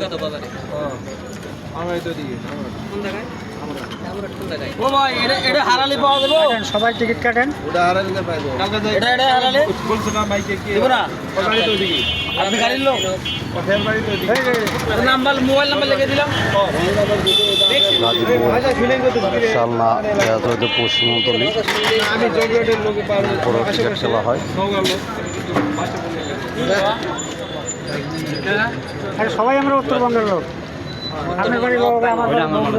কলকাতা বাজারে। আমরা এই তো দিকে কোন জায়গায়? আমরা কোন জায়গায়? ও ভাই এটা হারালে পাওয়া যাবে? সবাই টিকিট কাটেন। ওটা হারালে পাইবো কালকে যাই এটা হারালে বলছ না মাইকে কি দেব না? গাড়ি তো দিকে আপনি গাড়ির লোক? ফের গাড়ি তো দিকে নাম্বার মোবাইল নাম্বার লিখে দিলাম। ইনশাআল্লাহ তো পশ্চিমবঙ্গলি আমি জগলেটের লোকে পাবো বড় টিকিট খেলা হয়। আরে সবাই আমরা উত্তরবঙ্গের লোক। আপনার বাড়ি বাবা আমার বাড়ি বন্ধু।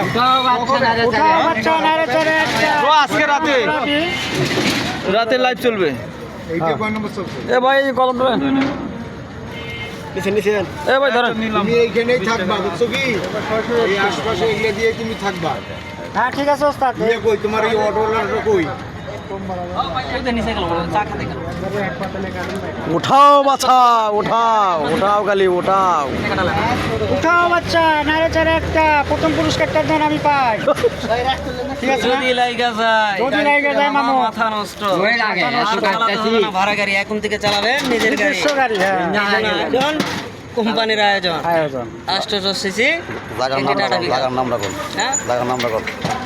উঠাও বাচ্চা নারে চড়ে একটা। আজকে রাতে লাইভ চলবে এইটা কয় নম্বর চলছে এ ভাই কলম ধরেন নিছেন এ ভাই ধরেন তুমি এইখানেই থাকবা বুঝছো কি এই আশপাশে এগুলা দিয়ে তুমি থাকবা হ্যাঁ ঠিক আছে ওস্তাদ। দিয়ে কই তোমার এই অটোওয়ালাটা কই উঠাও বাছা উঠাও গালি উঠাও। উঠাও বাচ্চা নারে চড়ে একটা। প্রথম পুরস্কারটা দেন আমি পাই। ঠিক আছে যদি লাইগা যায়, যদি লাইগা যায় মামু। মাথা নষ্ট হয়ে লাগে। ভাড়া গাড়ি এখন থেকে চালাবেন নিজের গাড়ি। নিজস্ব গাড়ি হ্যাঁ। আয়োজন কোম্পানির আয়োজন। আয়োজন 800 সিসি। জায়গার নাম রাখুন হ্যাঁ জায়গার নাম রাখুন।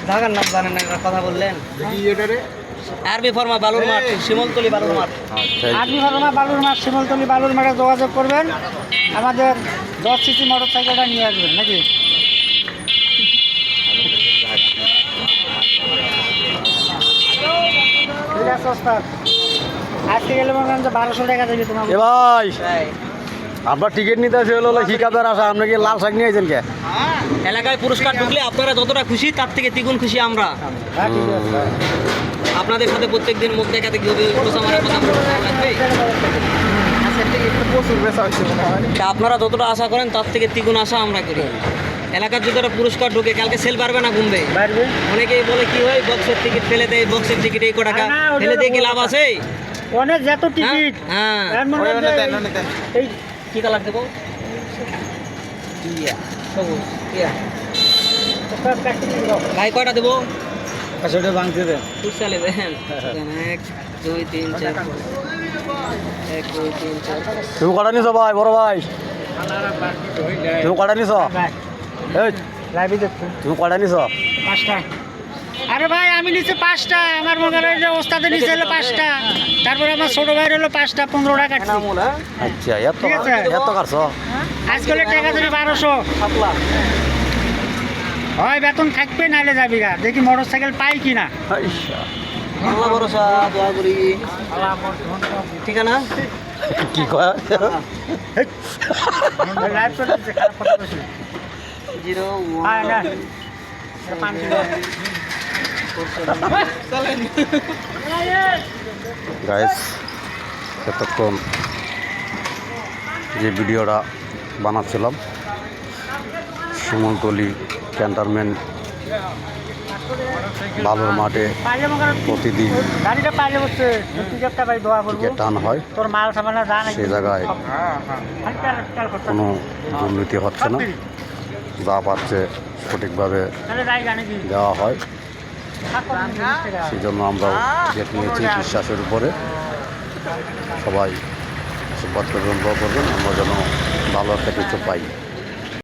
ঢাকার নাম জানেন না, একটা কথা বললেন। কি এটা রে আরবি ফর্মা বালুর মাঠ, শিমলতলি বালুর মাঠ। আর্মি ফার্মা বালুর মাঠ, শিমলতলি বালুর মাঠে যোগাযোগ করবেন। আমাদের 10 সিসি মোটর সাইকেলটা নিয়ে আসবেন নাকি? ঠিক আছে ওস্তাদ। আজকে গেলে মনে করেন যে 1200 টাকা দেবে তোমার। এ ভাই তাই আপনার টিকিট নিতে আসে হলো হিকাদার আসা, আপনি কি লাল শাক নিয়ে আইছেন কে? এলাকায় পুরস্কার ঢুকলে আপনারা যতটা খুশি তার থেকে দ্বিগুণ খুশি আমরা। হ্যাঁ ঠিক আছে। আপনাদের সাথে প্রত্যেকদিন মুখ দেখা দেখি হবে, খোঁচা মারার কথা লাগবে। প্রচুর বেচা হচ্ছে মনে হয় তা আপনারা যতটা আশা করেন তার থেকে দ্বিগুণ আশা আমরা করি। এলাকার যদি একটা পুরস্কার ঢুকে কালকে সেল পারবে না ঘুমবে। বাইরে অনেকেই বলে কি হয় বক্সের টিকিট ফেলে দেয়, বক্সের টিকিট এই টাকা না, ওটা ফেলে দিয়ে কি লাভ আছে? অনেক যত টিকিট হ্যাঁ এর মধ্যে এই কি কালার দেবো? সবুজ টিয়া। ওস্তাদ প্র্যাকটিস দাও। ভাই কয়টা দেবো? সেটা ভাঙতে দেন চালে দেন 1 2 3 4 1 2 3 4। তুমি কটা নিছো ভাই বড় ভাই? তুমি কটা নিছো? এই লাইভে দেখছো তুমি কটা নিছো? 5টা। আরে ভাই আমি নিচে 5টা। আমার মনে হয় যে ওস্তাদের নিচে হলো 5টা। তারপর আমার ছোট ভাইয়ের হলো 5টা, 15 টাকা কাটছি। আচ্ছা এত ঠিক আছে। এত কাটছো? আজকাল টাকা ধরে 1200 হয় বেতন থাকবে নাহলে যাবি গা। দেখি মোটর সাইকেল পাই কিনা। আইসা, আল্লাহ ভরসা, দোয়া করি। ঠিকানা কি কয়? লাইভ চলছে খারাপ কথা বেশি। 01 হ্যাঁ না এটা পানি দাও। গাইস এতক্ষণ যে ভিডিওটা বানাচ্ছিলাম শিমলতলি ক্যান্টনমেন্ট বালুর মাঠে পাইলে মনে করেন প্রতিদিন গাড়িটা পাইলে বসছে টিকিটটা ভাই দোয়া করবো। টিকিট টান হয়। তোর মাল সামানা জান সেই জায়গায় কোনো দুর্নীতি হচ্ছে না, যা পাচ্ছে সঠিকভাবে দেওয়া হয়। সেই জন্য আমরাও টিকিট নিয়েছি বিশ্বাসের উপরে। সবাই আশীর্বাদ করবেন, দোয়া করবেন আমরা যেন ভালো একটা কিছু পাই।